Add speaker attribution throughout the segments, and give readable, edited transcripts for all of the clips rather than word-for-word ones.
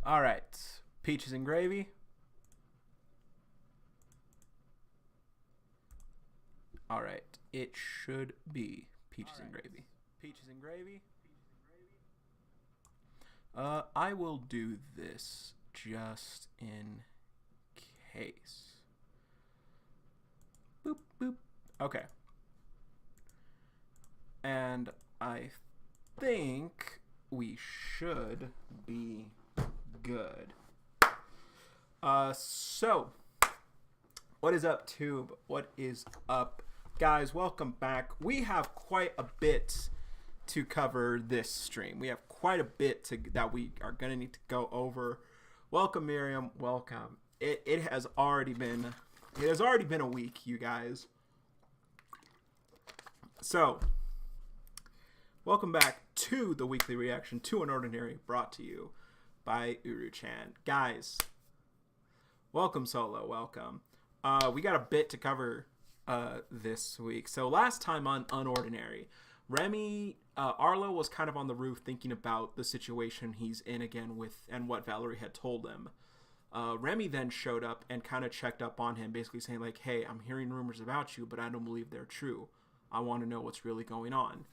Speaker 1: All right, peaches and gravy. All right, it should be peaches and gravy. Peaches and gravy. I will do this just in case. Boop, boop. Okay. And I think we should be good. So, what is up, Tube? What is up, guys? Welcome back. We have quite a bit to cover this stream. We have quite a bit that we are going to need to go over. Welcome, Miriam. Welcome. It has already been a week, you guys. So, welcome back to the weekly reaction to UnOrdinary, brought to you by Uru-chan. Guys, welcome, Solo. Welcome. We got a bit to cover this week. So last time on UnOrdinary, Arlo was kind of on the roof thinking about the situation he's in again and what Valerie had told him. Remy then showed up and kind of checked up on him, basically saying like, hey, I'm hearing rumors about you, but I don't believe they're true. I want to know what's really going on.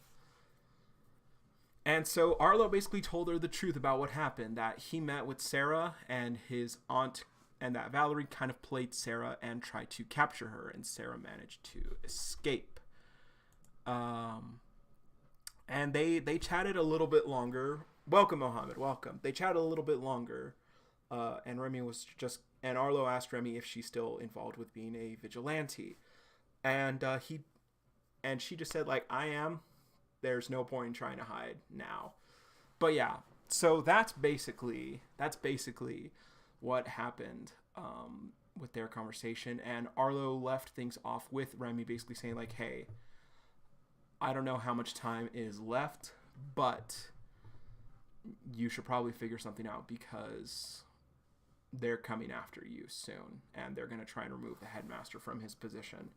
Speaker 1: And so Arlo basically told her the truth about what happened, that he met with Sarah and his aunt, and that Valerie kind of played Sarah and tried to capture her, and Sarah managed to escape. And they chatted a little bit longer. Welcome, Mohammed. Welcome. They chatted a little bit longer. And Arlo asked Remy if she's still involved with being a vigilante. And she just said, like, I am. There's no point in trying to hide now. But yeah, so that's basically what happened with their conversation. And Arlo left things off with Remy basically saying like, hey, I don't know how much time is left, but you should probably figure something out because they're coming after you soon, and they're going to try and remove the headmaster from his position.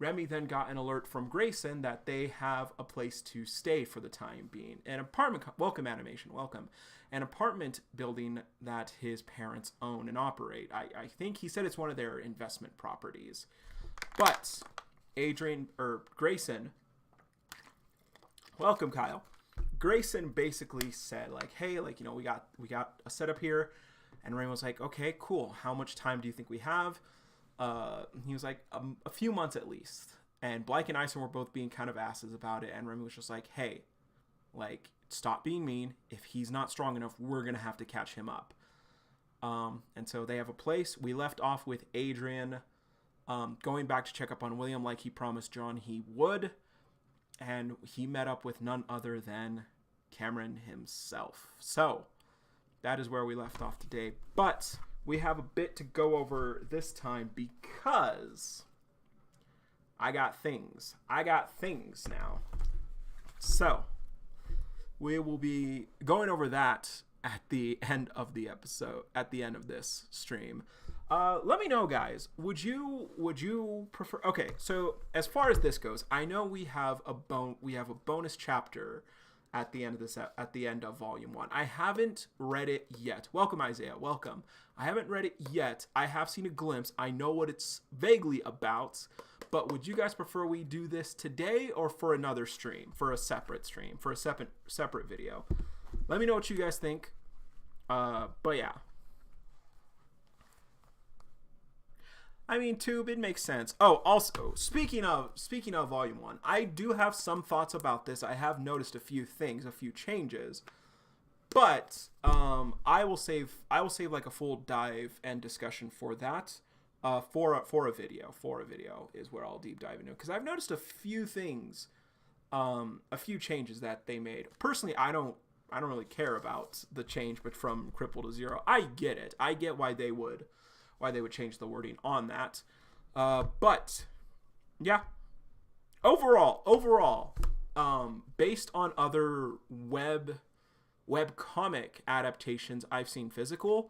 Speaker 1: Remy then got an alert from Grayson that they have a place to stay for the time being. An apartment, welcome Animation, welcome. An apartment building that his parents own and operate. I think he said it's one of their investment properties. But Grayson, welcome Kyle. Grayson basically said like, hey, like, you know, we got a setup here. And Remy was like, okay, cool. How much time do you think we have? He was like, a few months at least. And Blake and Ison were both being kind of asses about it. And Remy was just like, hey, like, stop being mean. If he's not strong enough, we're going to have to catch him up. And so they have a place. We left off with Adrian going back to check up on William like he promised John he would. And he met up with none other than Cameron himself. So that is where we left off today. But we have a bit to go over this time because I got things now. So we will be going over that at the end of the episode, at the end of this stream. Let me know, guys. Would you prefer? Okay, so as far as this goes, I know we have a bonus chapter at the end of volume 1. I haven't read it yet. Welcome, Isaiah. Welcome. I haven't read it yet. I have seen a glimpse. I know what it's vaguely about, but would you guys prefer we do this today or for another stream, for a separate stream, for a separate video? Let me know what you guys think. But yeah. I mean, Tube, it makes sense. Oh, also, speaking of Volume 1, I do have some thoughts about this. I have noticed a few things, a few changes. But I will save like a full dive and discussion for that. For a video is where I'll deep dive into, because I've noticed a few things, a few changes that they made. Personally, I don't really care about the change, but from cripple to zero, I get it. I get why they would change the wording on that. But yeah, overall, based on other web comic adaptations I've seen physical,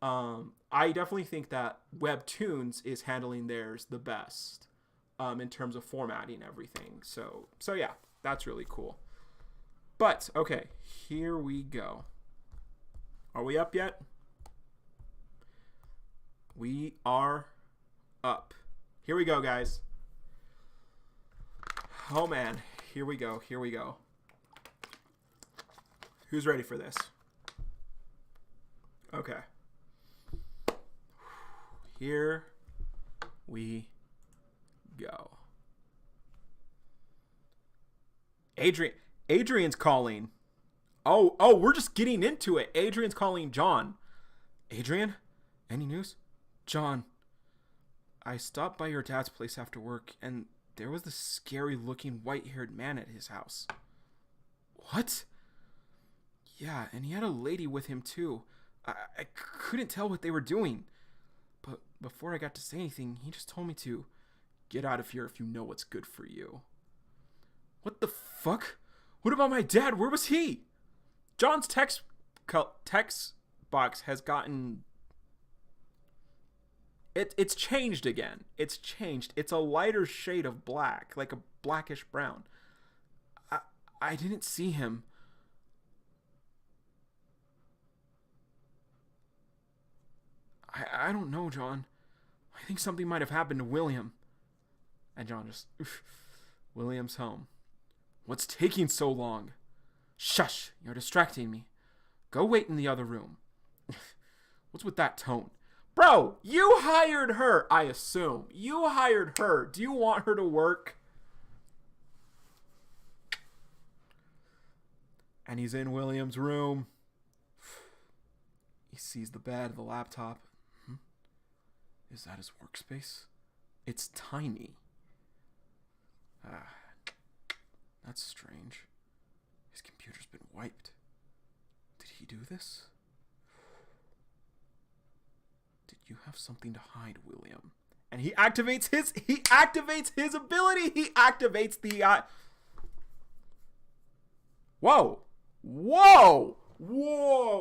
Speaker 1: I definitely think that Webtoons is handling theirs the best, in terms of formatting everything. So yeah, that's really cool. But okay, here we go. Are we up yet? We are up. Here we go, guys. Oh, man. Here we go. Here we go. Who's ready for this? Okay. Here we go. Adrion's calling. Oh, we're just getting into it. Adrion's calling John. Adrion? Any news? John, I stopped by your dad's place after work, and there was this scary-looking white-haired man at his house. What? Yeah, and he had a lady with him, too. I couldn't tell what they were doing. But before I got to say anything, he just told me to get out of here if you know what's good for you. What the fuck? What about my dad? Where was he? John's text box has gotten... It's changed again. It's changed. It's a lighter shade of black, like a blackish brown. I didn't see him. I don't know, John. I think something might have happened to William. And John just... William's home. What's taking so long? Shush! You're distracting me. Go wait in the other room. What's with that tone? Bro, you hired her, I assume. You hired her. Do you want her to work? And he's in William's room. He sees the bed, the laptop. Is that his workspace? It's tiny. That's strange. His computer's been wiped. Did he do this? Did you have something to hide, William? And he activates his ability. He activates the Whoa.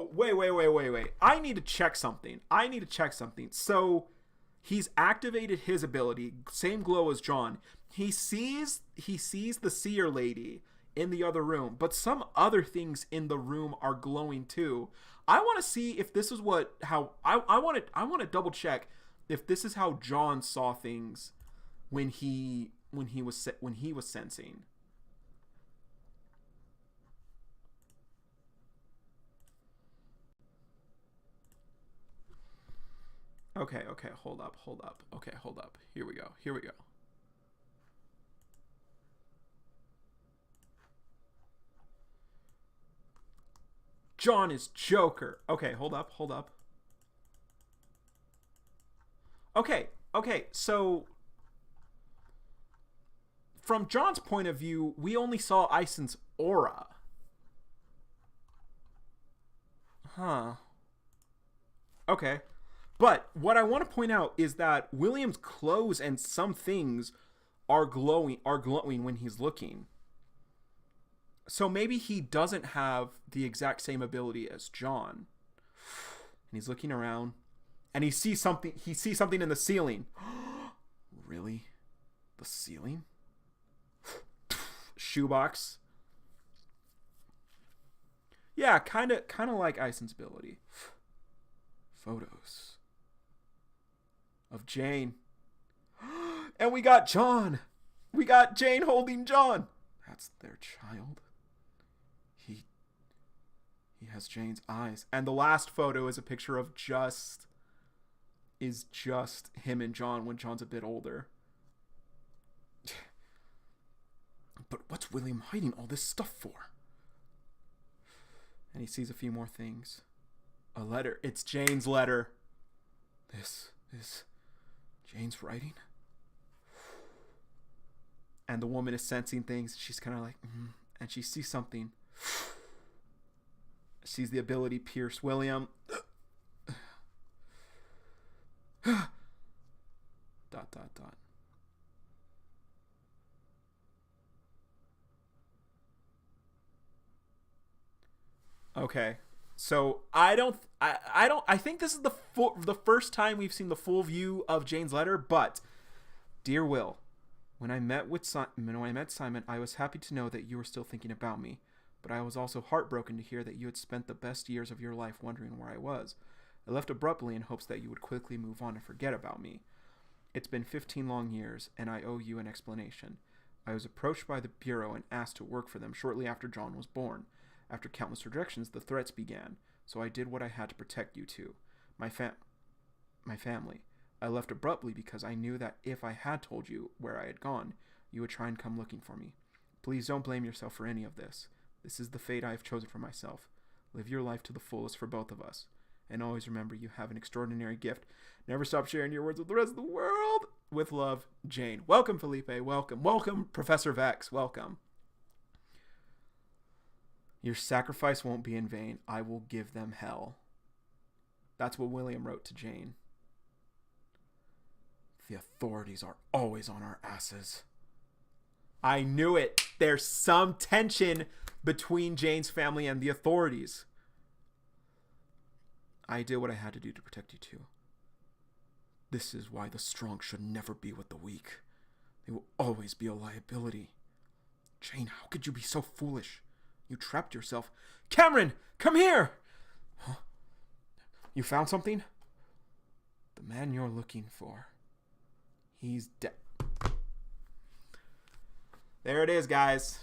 Speaker 1: Wait. I need to check something. So he's activated his ability, same glow as John. He sees the seer lady in the other room, but some other things in the room are glowing too. I want to see if this is I want to double check if this is how John saw things when he was sensing. Okay, hold up. Okay, hold up. Here we go. John is Joker. Okay, hold up. Okay, so from John's point of view, we only saw Ison's aura. Huh. Okay. But what I want to point out is that William's clothes and some things are glowing when he's looking. So maybe he doesn't have the exact same ability as John. And he's looking around and he sees something in the ceiling. Really? The ceiling? Shoebox. Yeah, kind of like Ison's ability. Photos of Jane. And we got John. We got Jane holding John. That's their child. He has Jane's eyes. And the last photo is a picture of just him and John when John's a bit older. But what's William hiding all this stuff for? And he sees a few more things. A letter. It's Jane's letter. This is Jane's writing. And the woman is sensing things. She's kind of like, and she sees something. Sees the ability pierce William. ... Okay. So I think this is the first time we've seen the full view of Jane's letter, but dear Will, when I met Simon, I was happy to know that you were still thinking about me. but I was also heartbroken to hear that you had spent the best years of your life wondering where I was. I left abruptly in hopes that you would quickly move on and forget about me. It's been 15 long years, and I owe you an explanation. I was approached by the Bureau and asked to work for them shortly after John was born. After countless rejections, the threats began, so I did what I had to protect you two. My family. I left abruptly because I knew that if I had told you where I had gone, you would try and come looking for me. Please don't blame yourself for any of this. This is the fate I have chosen for myself. Live your life to the fullest for both of us. And always remember you have an extraordinary gift. Never stop sharing your words with the rest of the world. With love, Jane. Welcome, Felipe. Welcome. Welcome, Professor Vex. Welcome. Your sacrifice won't be in vain. I will give them hell. That's what William wrote to Jane. The authorities are always on our asses. I knew it. There's some tension between Jane's family and the authorities. I did what I had to do to protect you two. This is why the strong should never be with the weak. They will always be a liability. Jane, how could you be so foolish? You trapped yourself. Cameron, come here! Huh? You found something? The man you're looking for. He's dead. There it is, guys.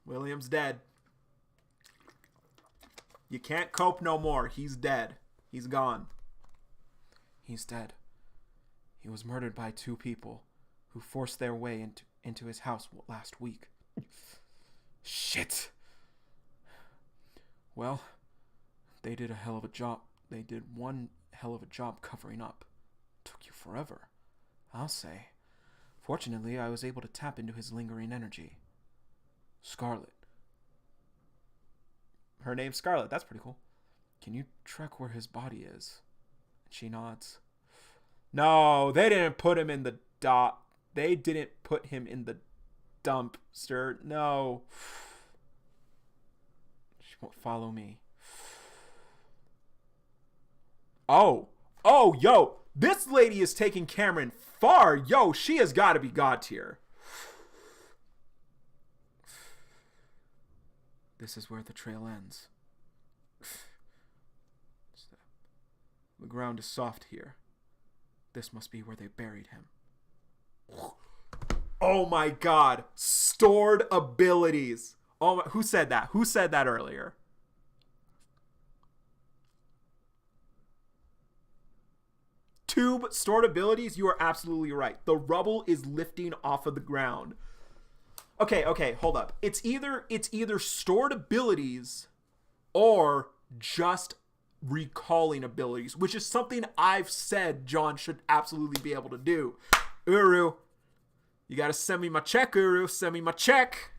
Speaker 1: William's dead. You can't cope no more. He's dead. He's gone. He's dead. He was murdered by two people who forced their way into his house last week. Shit. Well, they did a hell of a job. They did one hell of a job covering up. Took you forever, I'll say. Fortunately, I was able to tap into his lingering energy. Scarlet. Her name's Scarlet. That's pretty cool. Can you track where his body is? She nods. No, they didn't put him in the They didn't put him in the dumpster. No. She won't follow me. Oh, yo. This lady is taking Cameron far. Yo, she has got to be God tier. This is where the trail ends. The ground is soft here. This must be where they buried him. Oh my God. Stored abilities. Oh my, who said that? Who said that earlier? Tube stored abilities. You are absolutely right. The rubble is lifting off of the ground. Okay, hold up. It's either stored abilities or just recalling abilities, which is something I've said John should absolutely be able to do. Uru, you gotta send me my check, Uru. Send me my check.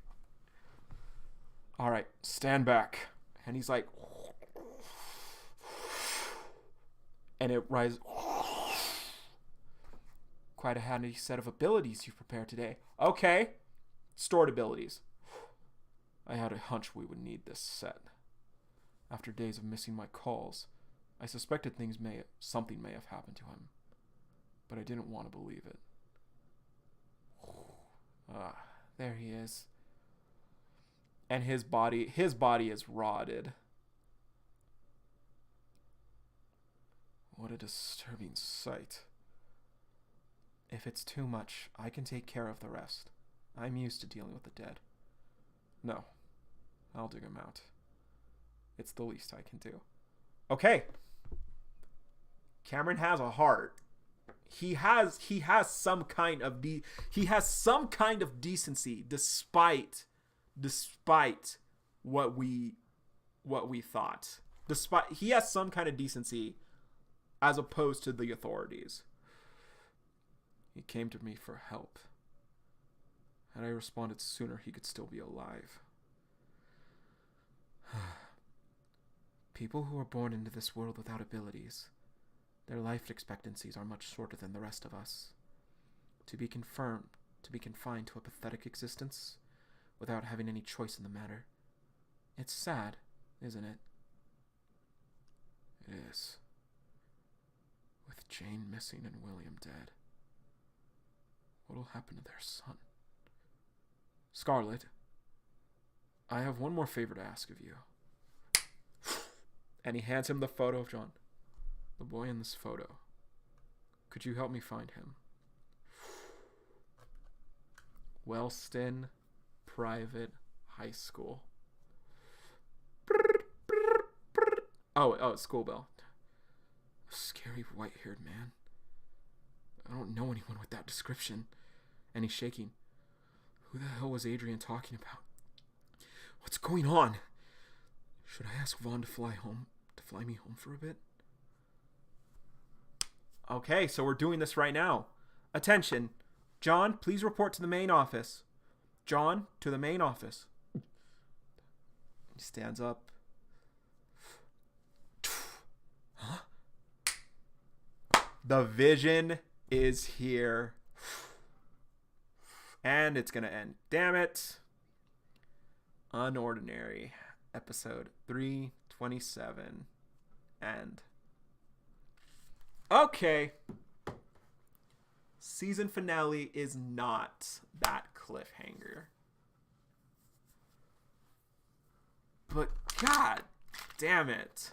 Speaker 1: All right, stand back. And he's like, and it rises. Quite a handy set of abilities you've prepared today. Okay. Stored abilities. I had a hunch we would need this set. After days of missing my calls, I suspected something may have happened to him, but I didn't want to believe it. There he is. And his body is rotted. What a disturbing sight. If it's too much, I can take care of the rest. I'm used to dealing with the dead. No, I'll dig him out. It's the least I can do. Okay. Cameron has a heart. He has some kind of decency despite what we thought. He has some kind of decency as opposed to the authorities. He came to me for help. Had I responded sooner, he could still be alive. People who are born into this world without abilities, their life expectancies are much shorter than the rest of us. To be confined to a pathetic existence, without having any choice in the matter. It's sad, isn't it? It is. With Jane missing and William dead. What'll happen to their son? Scarlet. I have one more favor to ask of you. And he hands him the photo of John. The boy in this photo. Could you help me find him? Wellston Private High School. Oh, school bell. Scary white-haired man. I don't know anyone with that description. And he's shaking. Who the hell was Adrian talking about? What's going on? Should I ask Vaughn to fly me home for a bit? Okay, so we're doing this right now. Attention. John, please report to the main office. John, to the main office. He stands up. Huh? The vision is here. And it's going to end. Damn it. UnOrdinary. Episode 327. End. Okay. Season finale is not that cliffhanger. But god damn it.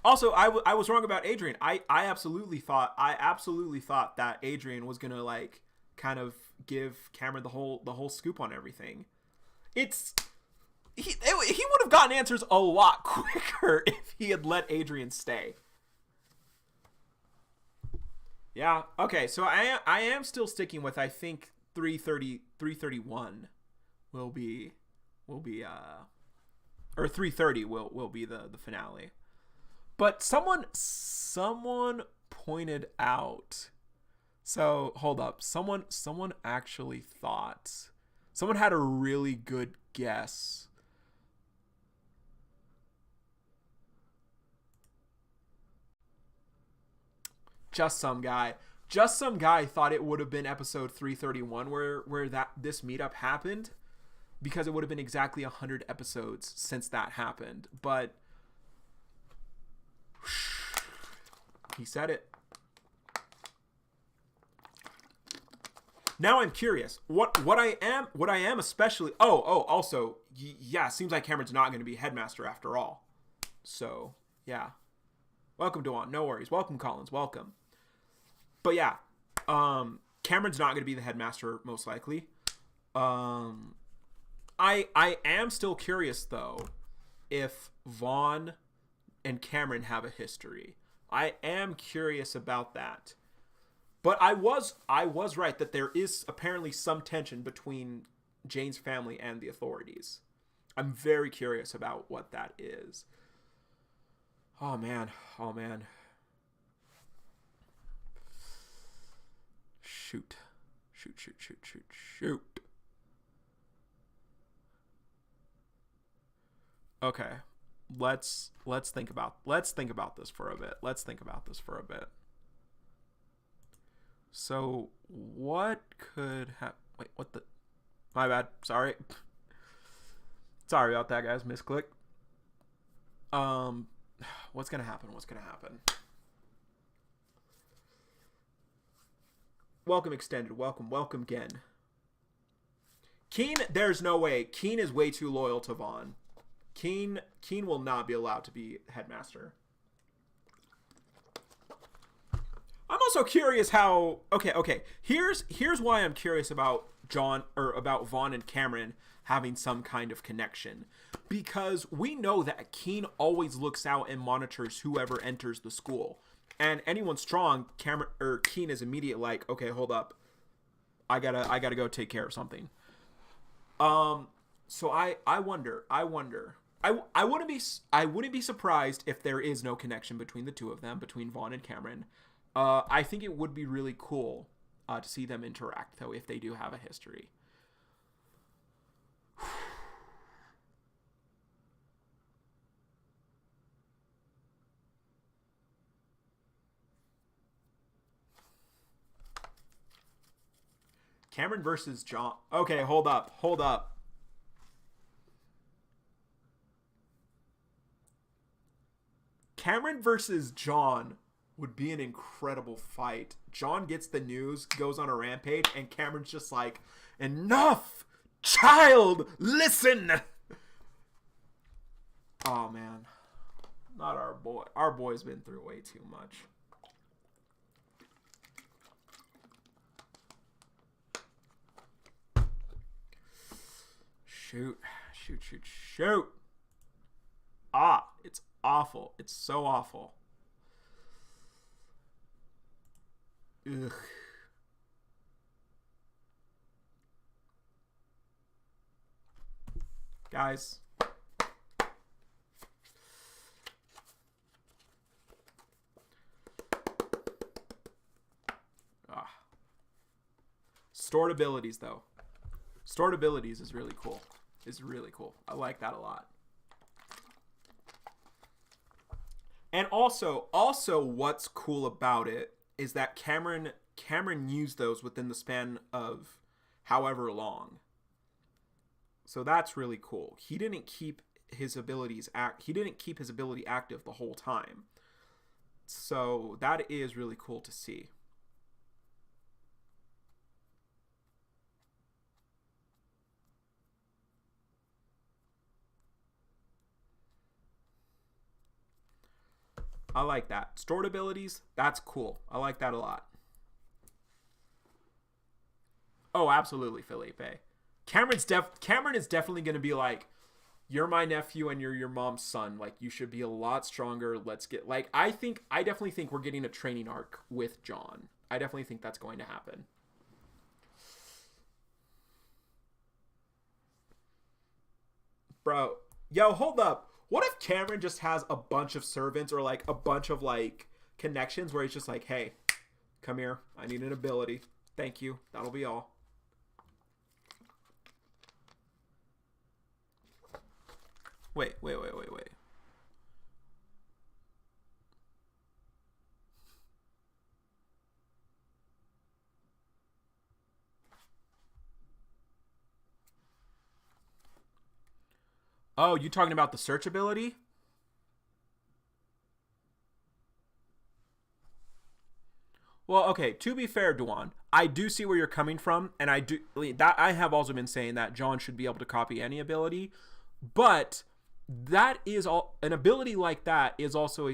Speaker 1: Also, I was wrong about Adrian. I absolutely thought that Adrian was gonna like kind of give Cameron the whole scoop on everything. He would have gotten answers a lot quicker if he had let Adrian stay. Yeah. Okay. So I am still sticking with, I think 331 will be or 330 will be the finale. But someone pointed out. So hold up. Someone actually thought. Someone had a really good guess. Just some guy thought it would have been episode 331 where this meetup happened, because it would have been exactly 100 episodes since that happened. But he said it. Now I'm curious. What I am especially. Also, yeah. Seems like Cameron's not going to be headmaster after all. So yeah. Welcome, Dawn. No worries. Welcome, Collins. Welcome. But yeah, Cameron's not going to be the headmaster most likely. I am still curious though if Vaughn and Cameron have a history. I am curious about that. But I was right that there is apparently some tension between Jane's family and the authorities. I'm very curious about what that is. Oh man. Shoot. Okay. Let's think about this for a bit. So what could happen? Wait, what the? My bad. Sorry about that, guys. Misclick. What's gonna happen? Welcome, Extended. Welcome again. Keen, there's no way. Keen is way too loyal to Vaughn. Keen will not be allowed to be headmaster. I'm also curious how. Okay. Here's why I'm curious about about Vaughn and Cameron having some kind of connection, because we know that Keen always looks out and monitors whoever enters the school, and anyone strong, Keen is immediate like, okay, hold up, I gotta go take care of something. So I wonder. I wouldn't be surprised if there is no connection between the two of them, between Vaughn and Cameron. I think it would be really cool to see them interact, though, if they do have a history. Cameron versus John. Okay, hold up. Cameron versus John would be an incredible fight. John gets the news, goes on a rampage, and Cameron's just like, enough! Child! Listen! Oh, man. Not our boy. Our boy's been through way too much. Shoot. Shoot, shoot, shoot. Ah, it's awful. It's so awful. Ugh. Guys. Ah. Stored abilities, though. Stored abilities is really cool. It's really cool. I like that a lot. And also what's cool about it is that Cameron used those within the span of however long. So that's really cool. He didn't keep his abilities active the whole time. So that is really cool to see. I like that. Stored abilities, that's cool. I like that a lot. Oh, absolutely, Felipe. Cameron is definitely going to be like, you're my nephew and you're your mom's son. Like, you should be a lot stronger. Let's get, like, I definitely think we're getting a training arc with John. I definitely think that's going to happen. Bro, yo, hold up. What if Cameron just has a bunch of servants or like a bunch of like connections where he's just like, hey, come here. I need an ability. Thank you. That'll be all. Wait. Oh, you talking about the search ability? Well, okay, to be fair, Duan, I do see where you're coming from, and I have also been saying that John should be able to copy any ability, but that is all an ability like that is also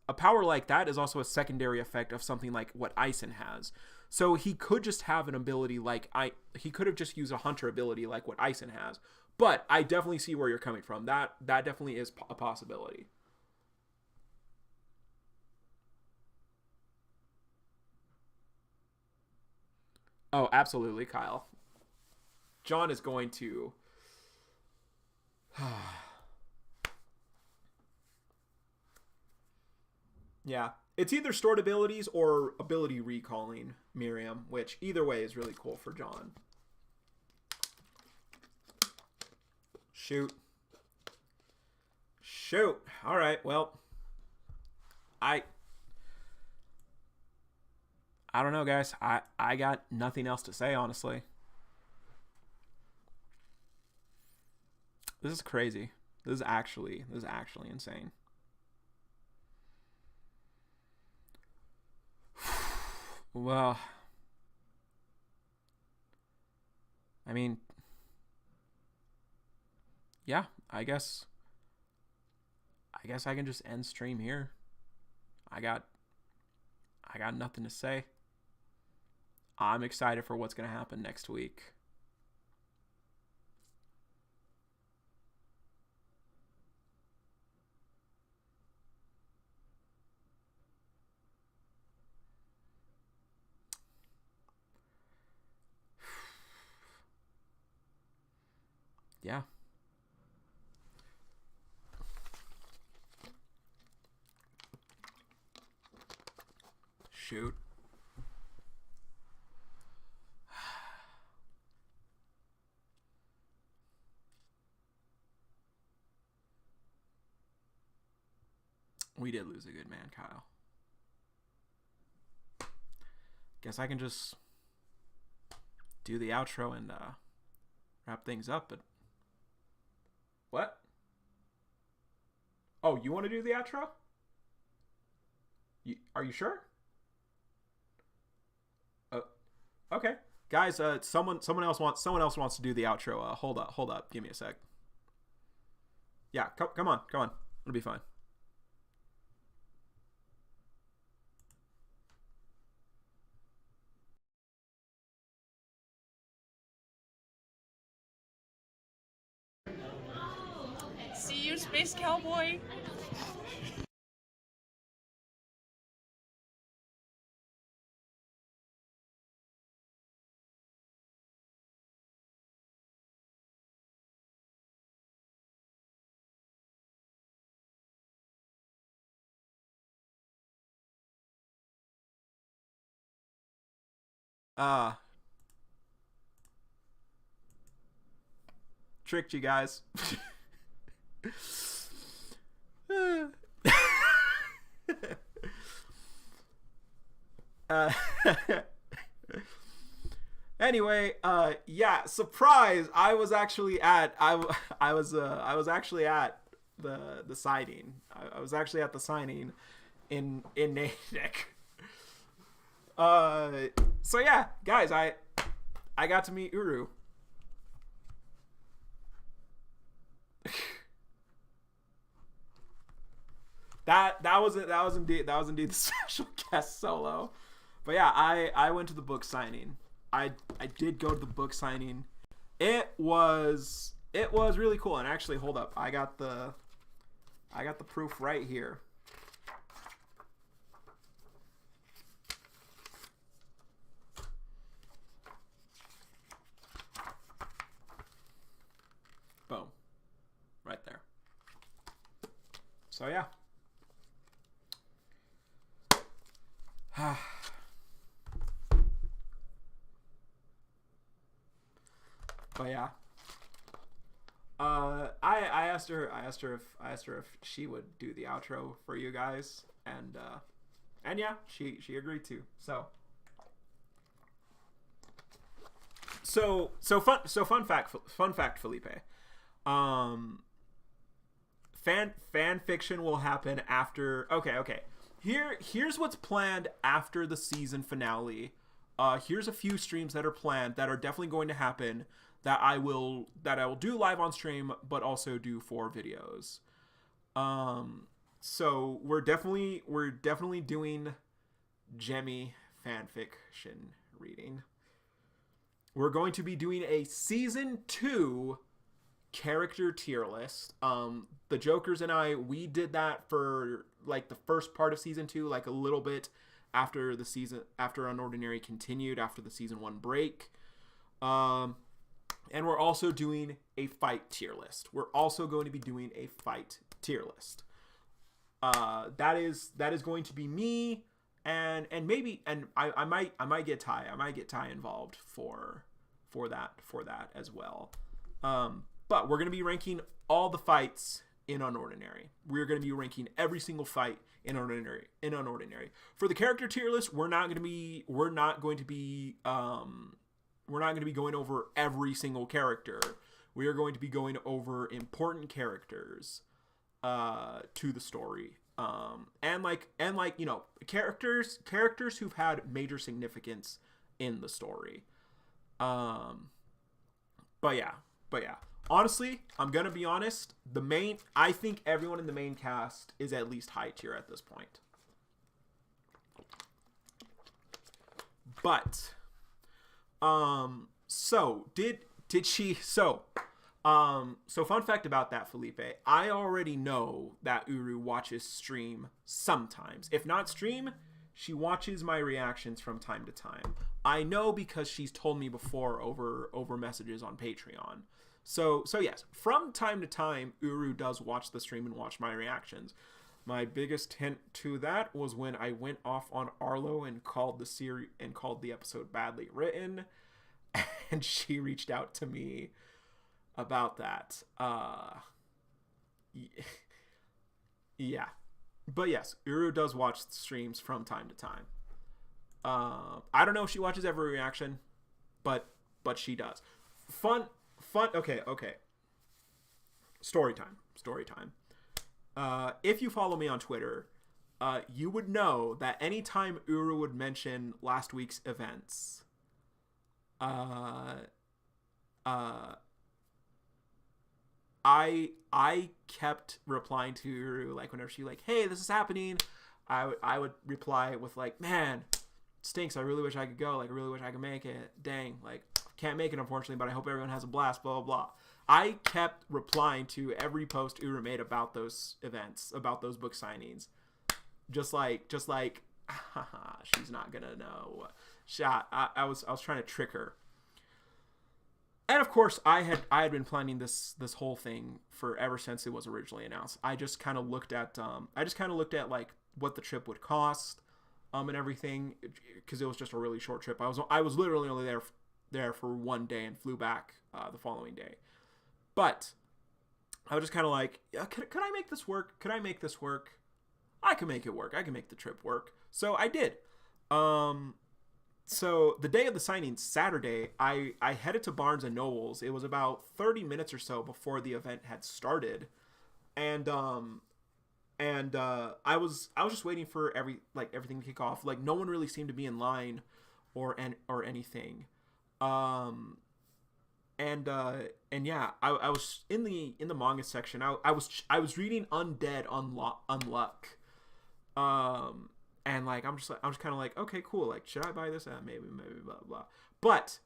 Speaker 1: a power like that is also a secondary effect of something like what Ison has. So he could just have an ability like he could have just used a hunter ability like what Ison has. But I definitely see where you're coming from. That definitely is a possibility. Oh, absolutely, Kyle. John is going to yeah. It's either stored abilities or ability recalling Miriam, which either way is really cool for John. Shoot. All right. Well, I don't know, guys. I got nothing else to say, honestly. This is crazy. This is actually insane. Well, I mean, yeah, I can just end stream here. I got nothing to say. I'm excited for what's going to happen next week. Yeah. Shoot. We did lose a good man, Kyle. Guess I can just do the outro and wrap things up. But what? Oh, you want to do the outro? Are you sure? Uh, okay, guys. Someone else wants to do the outro. Hold up. Give me a sec. Yeah, come on. It'll be fine.
Speaker 2: See you, Space Cowboy.
Speaker 1: Tricked you guys. uh, anyway, yeah, surprise! I was actually at I was actually at the signing. I was actually at the signing in Natick. So yeah, guys, I got to meet Uru. that was indeed the special guest solo. But yeah, I went to the book signing. I did go to the book signing. It was really cool. And actually, hold up, I got the proof right here. Boom. Right there. So yeah. But yeah. I asked her if she would do the outro for you guys, and yeah, she agreed to. Fun fact, Felipe. Fan fiction will happen after. Okay. Here's what's planned after the season finale. Here's a few streams that are planned that are definitely going to happen, that I will do live on stream, but also do for videos. So we're definitely doing Jemmy fanfiction reading. We're going to be doing a season 2 character tier list. The Jokers and we did that for like the first part of season 2, like a little bit after UnOrdinary continued after the season 1 break. And we're also doing a fight tier list. We're also going to be doing a fight tier list. That is going to be me and maybe I might get Ty. I might get Ty involved for that as well. But we're going to be ranking all the fights in UnOrdinary. We're going to be ranking every single fight in UnOrdinary. For the character tier list, we're not going to be going over every single character. We are going to be going over important characters to the story. And you know, characters who've had major significance in the story. But yeah. Honestly, I'm gonna be honest. I think everyone in the main cast is at least high tier at this point. But, so fun fact about that, Felipe. I already know that Uru watches stream sometimes. If not stream, she watches my reactions from time to time. I know because she's told me before over messages on Patreon. So yes, from time to time, Uru does watch the stream and watch my reactions. My biggest hint to that was when I went off on Arlo and called the episode badly written, and she reached out to me about that. Yeah. But yes, Uru does watch streams from time to time. I don't know if she watches every reaction, but she does. Fun. Okay. Story time. If you follow me on Twitter, you would know that anytime Uru would mention last week's events, I kept replying to Uru, like, whenever she like, hey, this is happening, I would reply with like, man, stinks, I really wish I could go, like, I really wish I could make it, dang, like, can't make it unfortunately, but I hope everyone has a blast, blah blah blah. I kept replying to every post Uru made about those events, about those book signings, just like she's not gonna know. I was trying to trick her. And of course, I had been planning this whole thing for ever since it was originally announced. I just kind of looked at like what the trip would cost, and everything, because it was just a really short trip. I was literally only there for one day and flew back the following day. But I was just kind of like, yeah, could I make this work? Could I make this work? I can make it work. I can make the trip work. So I did. So the day of the signing, Saturday, I headed to Barnes and Noble's. It was about 30 minutes or so before the event had started, and I was just waiting for everything to kick off. Like, no one really seemed to be in line or anything. And yeah, I was in the manga section. I was reading Undead Unluck. And like I'm just kind of like, okay, cool. Like, should I buy this? Maybe blah blah. But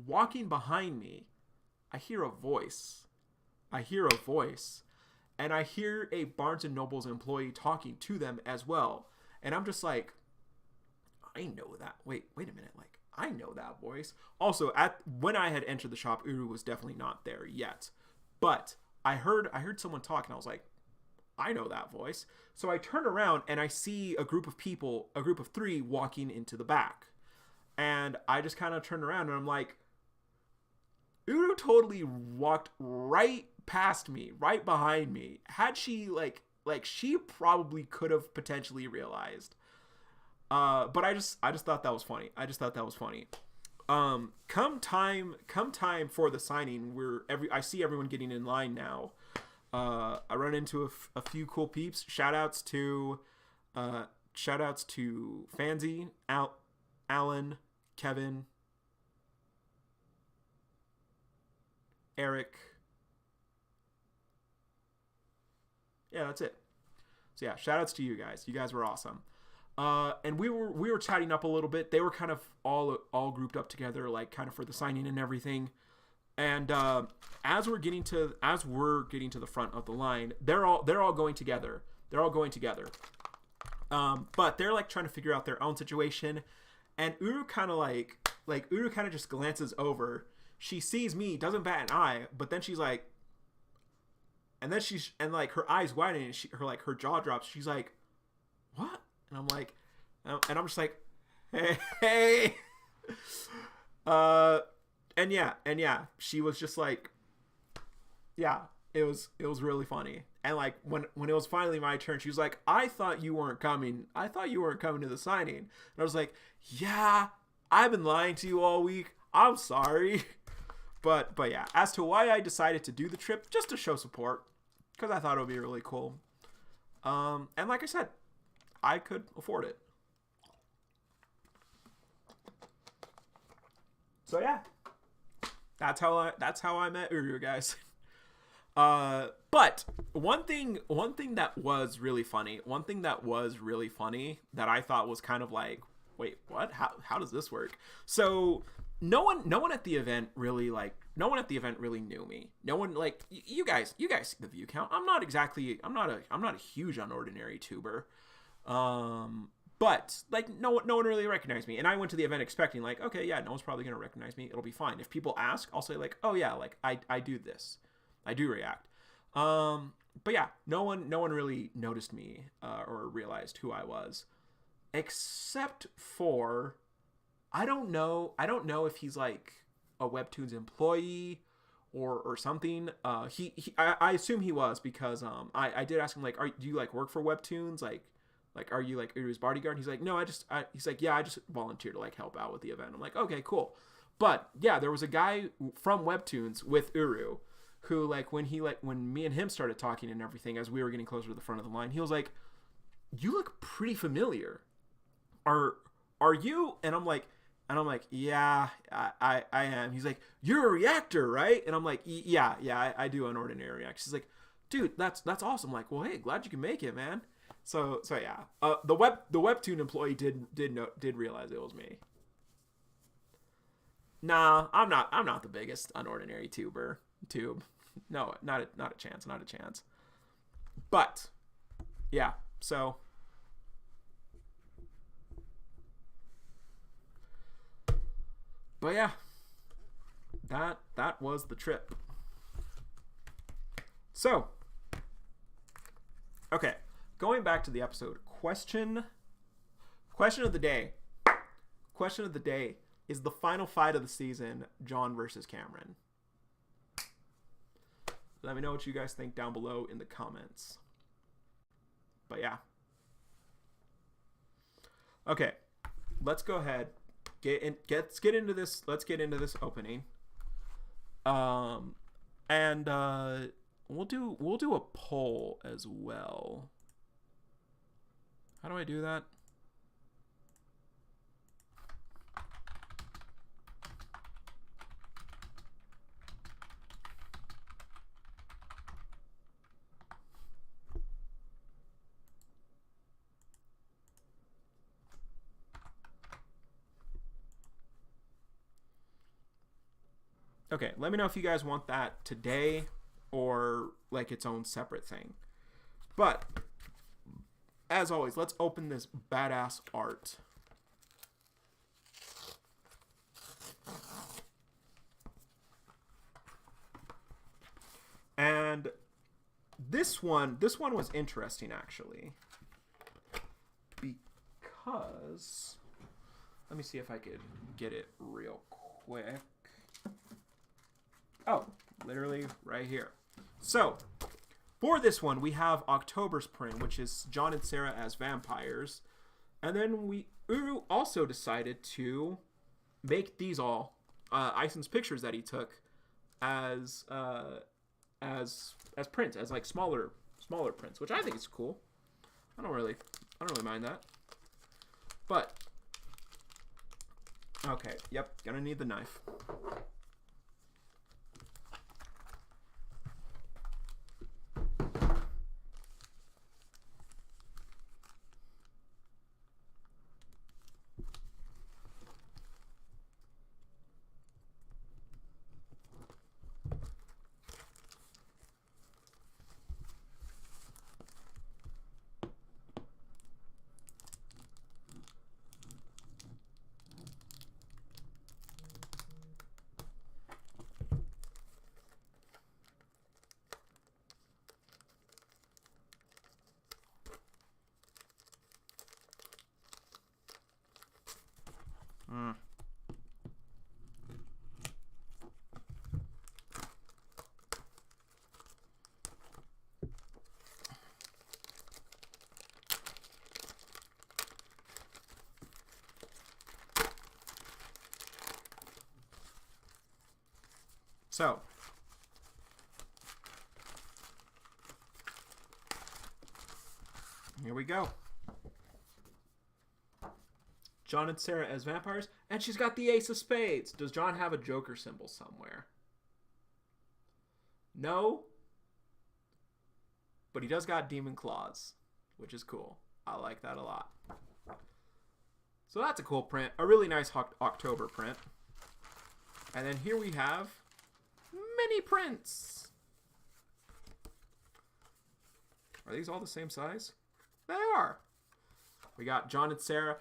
Speaker 1: walking behind me, I hear a voice, and I hear a Barnes and Noble's employee talking to them as well. And I'm just like, I know that. Wait a minute. Like, I know that voice. Also, when I had entered the shop, Uru was definitely not there yet. But I heard someone talk, and I was like, I know that voice. So I turn around and I see a group of 3 walking into the back. And I just kind of turned around and I'm like, Uru totally walked right past me, right behind me. Had she like she probably could have potentially realized. But I just thought that was funny. Come time for the signing, I see everyone getting in line now. I run into a few cool peeps. Shout outs to Fanzy, Alan, Kevin, Eric. Yeah, that's it. So yeah, shout outs to you guys. You guys were awesome. And we were chatting up a little bit. They were kind of all grouped up together, like, kind of for the signing and everything. And as we're getting to the front of the line, they're all going together. But they're like trying to figure out their own situation. And Uru kind of just glances over. She sees me, doesn't bat an eye, but then she's like, and like her eyes widen and her jaw drops. She's like, what? And I'm like, and I'm just like, hey. And yeah, she was just like, yeah, it was really funny. And like when it was finally my turn, she was like, I thought you weren't coming to the signing. And I was like, yeah, I've been lying to you all week. I'm sorry. But yeah, as to why I decided to do the trip, just to show support, because I thought it would be really cool. And like I said, I could afford it. So yeah, that's how I met Uru, guys. But one thing that was really funny that I thought was kind of like, wait, what? How does this work? So no one at the event really knew me. No one, like, you guys see the view count. I'm not a huge UnOrdinary tuber. But like no one really recognized me, and I went to the event expecting like, okay, yeah, no one's probably gonna recognize me. It'll be fine. If people ask, I'll say like, oh yeah, like I do this, I do react. But yeah, no one really noticed me or realized who I was, except for I don't know if he's like a Webtoons employee or something. I assume he was, because I did ask him like, do you like work for Webtoons, like, are you like Uru's bodyguard? He's like, no, he's like, yeah, I just volunteer to like help out with the event. I'm like, okay, cool. But yeah, there was a guy from Webtoons with Uru who like when me and him started talking and everything as we were getting closer to the front of the line, he was like, "You look pretty familiar. Are you?" And I'm like, "Yeah, I am." He's like, "You're a reactor, right?" And I'm like, "Yeah, I do Unordinary reacts." He's like, "Dude, that's awesome." I'm like, "Well, hey, glad you can make it, man." So yeah. The webtoon employee did realize it was me. Nah, I'm not the biggest Unordinary tube. No, not a chance. But yeah, so but yeah, that was the trip. So, okay, going back to the episode, question of the day. Question of the day is the final fight of the season, John versus Cameron. Let me know what you guys think down below in the comments. But yeah. Okay, let's go ahead. Let's get into this. Let's get into this opening. And we'll do a poll as well. How do I do that? Okay, let me know if you guys want that today or like its own separate thing. But as always, let's open this badass art. And this one was interesting actually. Because let me see if I could get it real quick. Oh, literally right here. So, for this one, we have October's print, which is John and Sarah as vampires. And then Uru also decided to make these all Ison's pictures that he took as prints, as like smaller prints, which I think is cool. I don't really mind that. But okay, yep, gonna need the knife. So, here we go. John and Sarah as vampires, and she's got the Ace of Spades. Does John have a Joker symbol somewhere? No, but he does got demon claws, which is cool. I like that a lot. So that's a cool print, a really nice October print. And then here we have mini prints. Are these all the same size? They are. We got John and Sarah.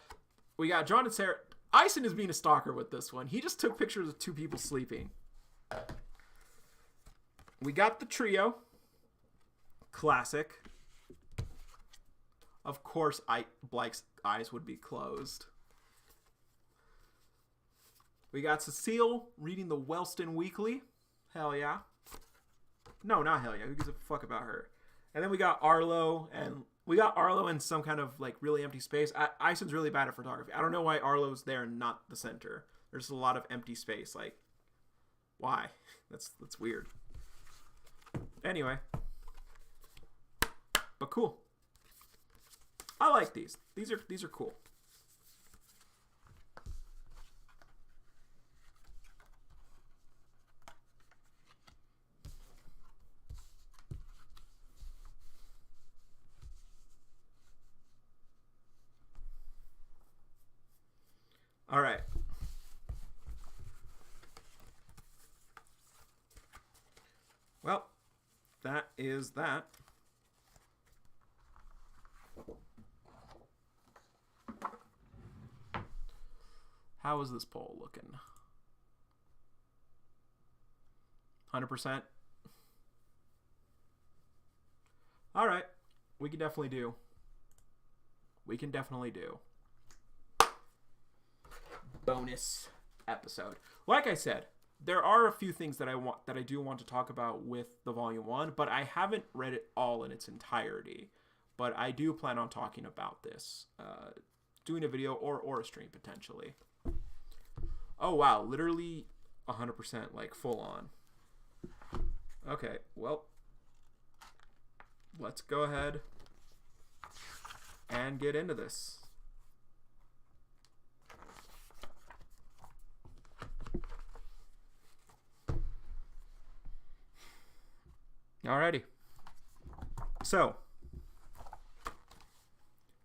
Speaker 1: Ison is being a stalker with this one. He just took pictures of two people sleeping. We got the trio. Classic. Of course, Blake's eyes would be closed. We got Cecile reading the Wellston Weekly. Hell yeah. No, not hell yeah. Who gives a fuck about her? And then we got Arlo, and we got Arlo in some kind of like really empty space. Ison's really bad at photography. I don't know why Arlo's there and not the center. There's a lot of empty space. Like, why? That's weird. Anyway. But cool. I like these. These are cool. All right. Well, that is that. How is this poll looking? 100%? All right. We can definitely do. Bonus episode. Like I said, there are a few things that I do want to talk about with the volume 1, but I haven't read it all in its entirety. But I do plan on talking about this, doing a video or a stream potentially. Oh wow, literally 100%, like full on. Okay, well, let's go ahead and get into this. Alrighty. So,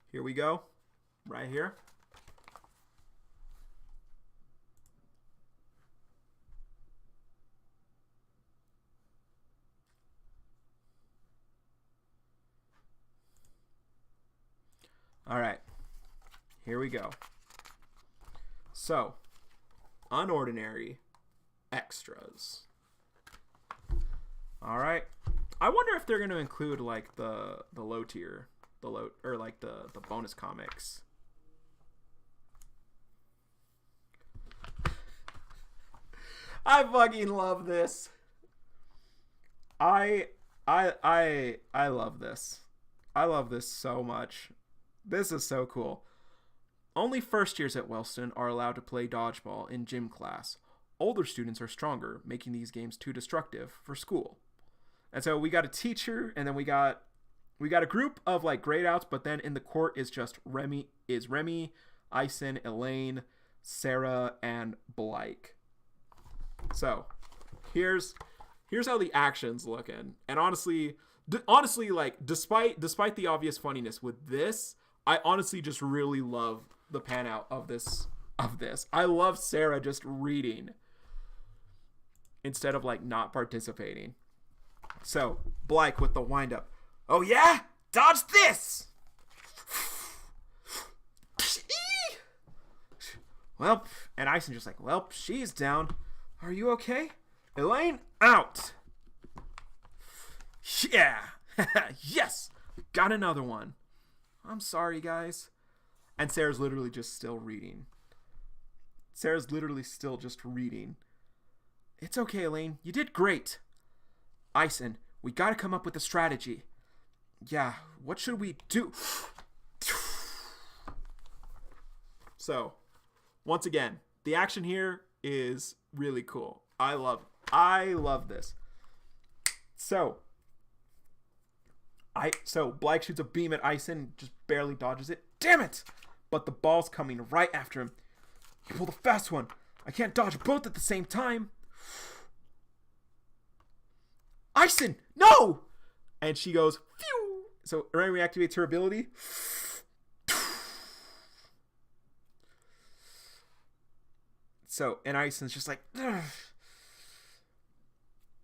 Speaker 1: here we go. Right here. All right. Here we go. So, UnOrdinary extras. All right. I wonder if they're going to include like the low tier, or like the bonus comics. I fucking love this. I love this. I love this so much. This is so cool. Only first years at Wellston are allowed to play dodgeball in gym class. Older students are stronger, making these games too destructive for school. And so we got a teacher, and then we got a group of like grade outs, but then in the court is just Remy, Ison, Elaine, Sarah, and Blake. So here's how the action's looking. And honestly, like despite the obvious funniness with this, I honestly just really love the pan out of this. I love Sarah just reading instead of like not participating. So, Blake with the wind-up. Oh, yeah? Dodge this! Well, and Ison just like, well, she's down. Are you okay? Elaine, out! Yeah! Yes! Got another one. I'm sorry, guys. And Sarah's literally just still reading. It's okay, Elaine. You did great. Ison, we gotta come up with a strategy. Yeah, what should we do? So, once again, the action here is really cool. I love this. So Blake shoots a beam at Ison, just barely dodges it. Damn it! But the ball's coming right after him. You pulled a fast one. I can't dodge both at the same time. Ison, no! And she goes, phew! So Ren reactivates her ability. So, and Ison's just like, ugh.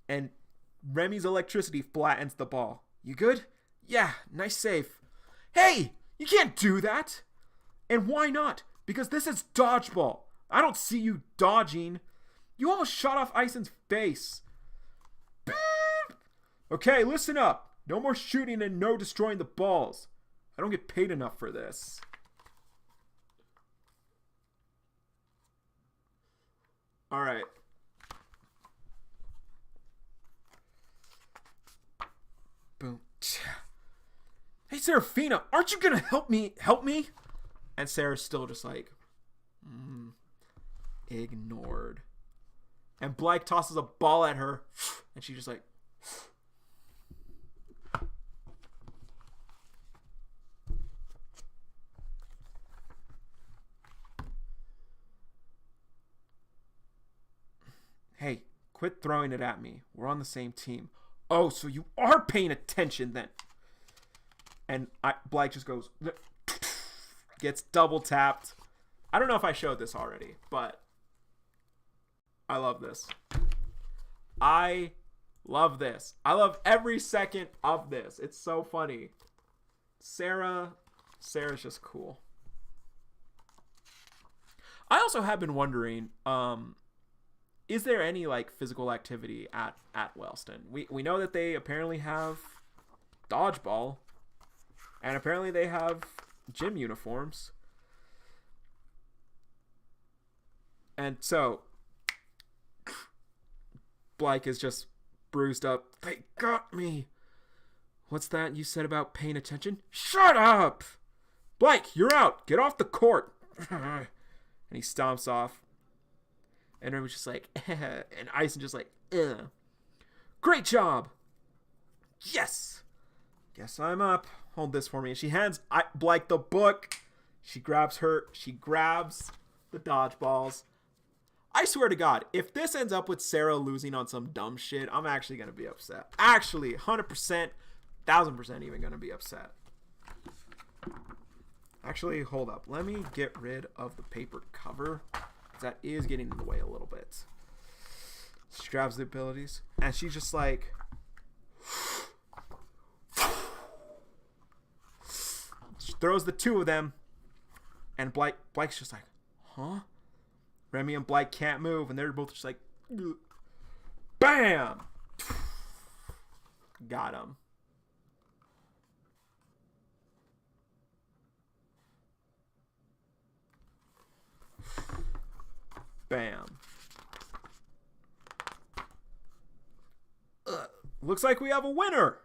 Speaker 1: And Remy's electricity flattens the ball. You good? Yeah, nice save. Hey, you can't do that! And why not? Because this is dodgeball. I don't see you dodging. You almost shot off Ison's face. Okay, listen up. No more shooting and no destroying the balls. I don't get paid enough for this. All right. Boom. Hey, Seraphina, aren't you going to help me? And Sarah's still just like, ignored. And Blake tosses a ball at her, and she just like, Hey, quit throwing it at me. We're on the same team. Oh, so you are paying attention then. And Blythe just goes, gets double tapped. I don't know if I showed this already, but I love this. I love this. I love every second of this. It's so funny. Sarah's just cool. I also have been wondering, is there any like physical activity at Wellston? We know that they apparently have dodgeball, and apparently they have gym uniforms. And so Blythe is just bruised up. They got me. What's that you said about paying attention? Shut up! Blythe, you're out. Get off the court. And he stomps off. And everyone's just like, and Ison just like, ugh. Great job. Yes. Guess I'm up. Hold this for me. And she hands Blythe the book. She grabs the dodgeballs. I swear to God, if this ends up with Sarah losing on some dumb shit, I'm actually going to be upset. Actually, 100%, 1000% even going to be upset. Actually, hold up. Let me get rid of the paper cover. That is getting in the way a little bit. She grabs the abilities, and she's just like... She throws the two of them, and Blythe's just like, huh? Remy and Blythe can't move, and they're both just like, BAM! Got him. Bam. Looks like we have a winner.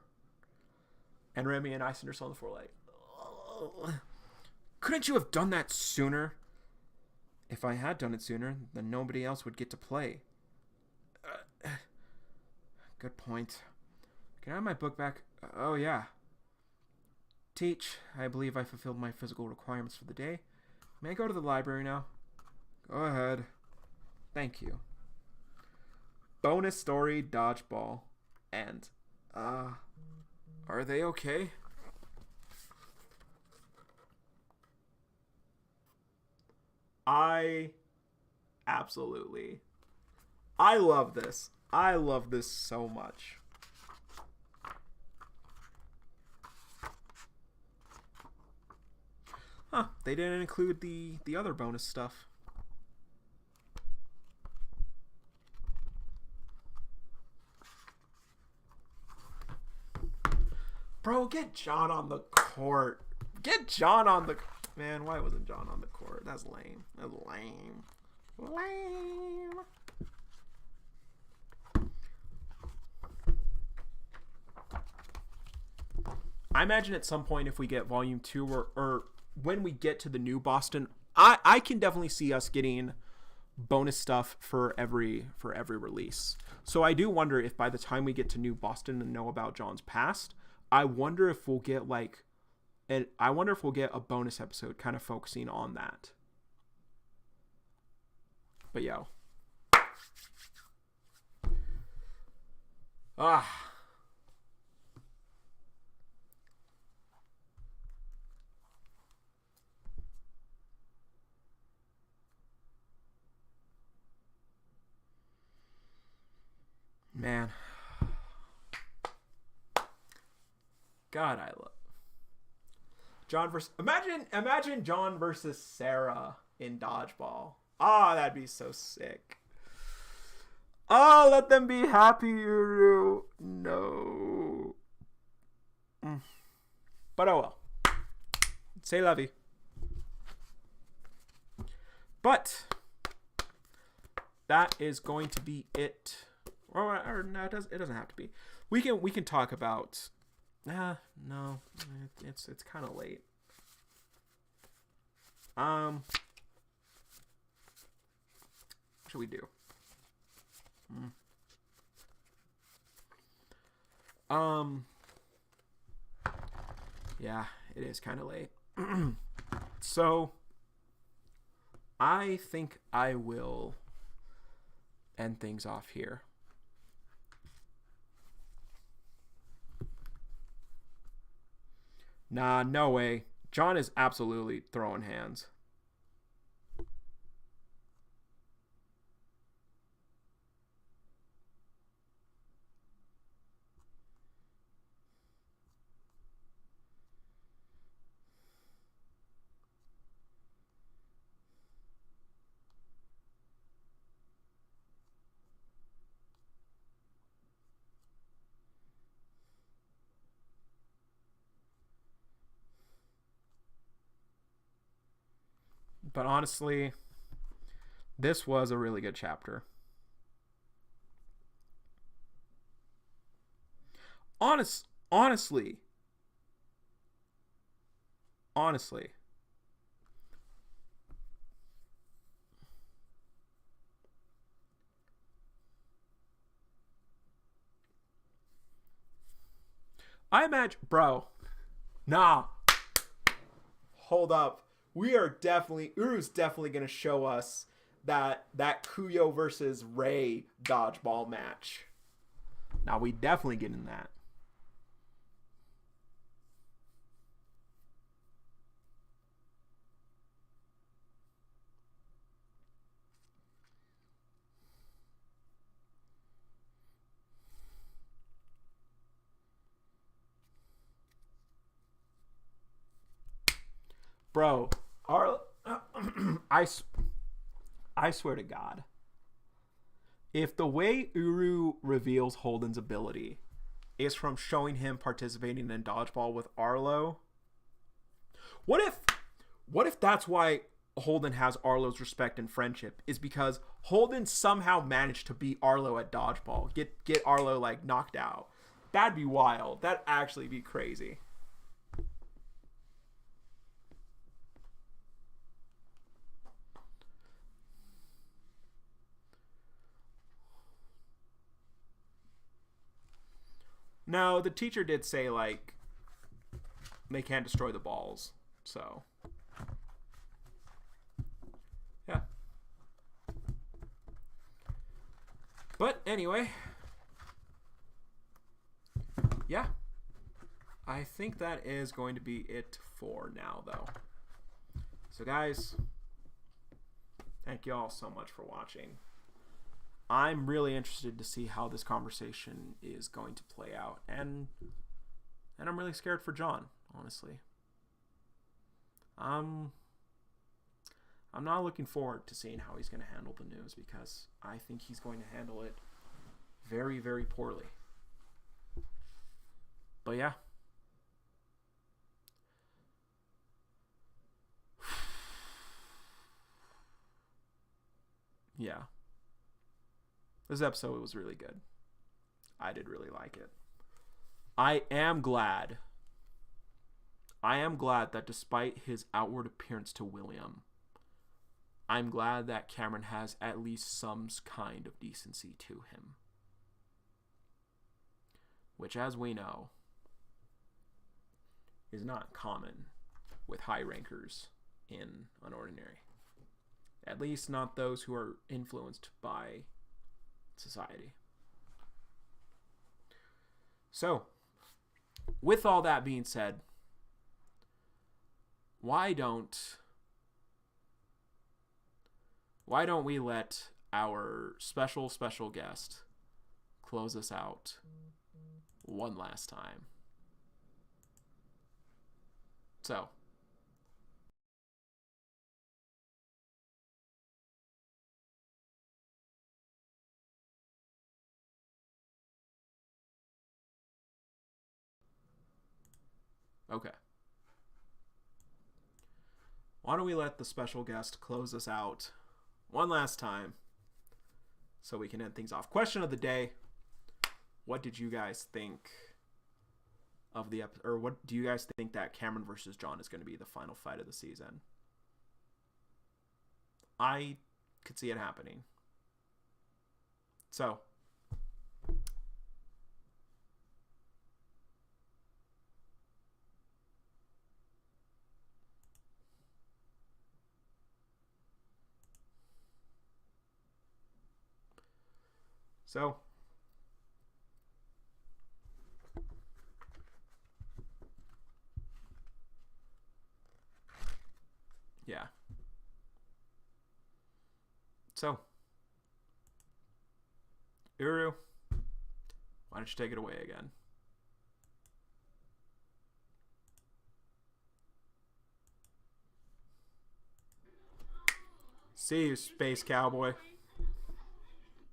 Speaker 1: And Remy and Ison are still on the floor like, couldn't you have done that sooner? If I had done it sooner, then nobody else would get to play. Good point. Can I have my book back? Oh, yeah. Teach, I believe I fulfilled my physical requirements for the day. May I go to the library now? Go ahead. Thank you. Bonus story, dodgeball. And, are they okay? I love this. I love this so much. Huh, they didn't include the other bonus stuff. Bro, get John on the court. Get John on the... Man, why wasn't John on the court? That's lame. That's lame. Lame. I imagine at some point if we get Volume 2 or when we get to the new Boston, I can definitely see us getting bonus stuff for every release. So I do wonder if by the time we get to New Boston and know about John's past, I wonder if we'll get a bonus episode kind of focusing on that. But yo. Man. God, I love John versus imagine John versus Sarah in dodgeball. That'd be so sick. Let them be happy, Uru. No. But oh well. Say lovey. But that is going to be it. Or no, it doesn't have to be. We can talk about. No, it's kind of late. What should we do? Yeah, it is kind of late. So I think I will end things off here. Nah, no way. John is absolutely throwing hands. But honestly, this was a really good chapter. Honestly, I imagine, bro. Nah, hold up. Uru's definitely gonna show us that Kuyo versus Ray dodgeball match. Now we definitely get in that. Bro, I swear to God, if the way Uru reveals Holden's ability is from showing him participating in dodgeball with Arlo, what if that's why Holden has Arlo's respect and friendship, is because Holden somehow managed to beat Arlo at dodgeball, get Arlo like knocked out? That'd be wild. That'd actually be crazy. No, the teacher did say, like, they can't destroy the balls. So, yeah. But anyway, yeah. I think that is going to be it for now, though. So, guys, thank you all so much for watching. I'm really interested to see how this conversation is going to play out, and I'm really scared for John, honestly. I'm not looking forward to seeing how he's going to handle the news, because I think he's going to handle it very, very poorly. But yeah. Yeah. This episode was really good. I did really like it. I am glad that despite his outward appearance to William, I'm glad that Cameron has at least some kind of decency to him. Which, as we know, is not common with high rankers in UnOrdinary. At least not those who are influenced by society. So, with all that being said, why don't we let our special guest close us out one last time? So, okay. Why don't we let the special guest close us out one last time so we can end things off. Question of the day: what did you guys think of the episode, or what do you guys think that Cameron versus John is going to be the final fight of the season? I could see it happening. So, So, yeah. So, Uru, why don't you take it away again? See you, Space Cowboy.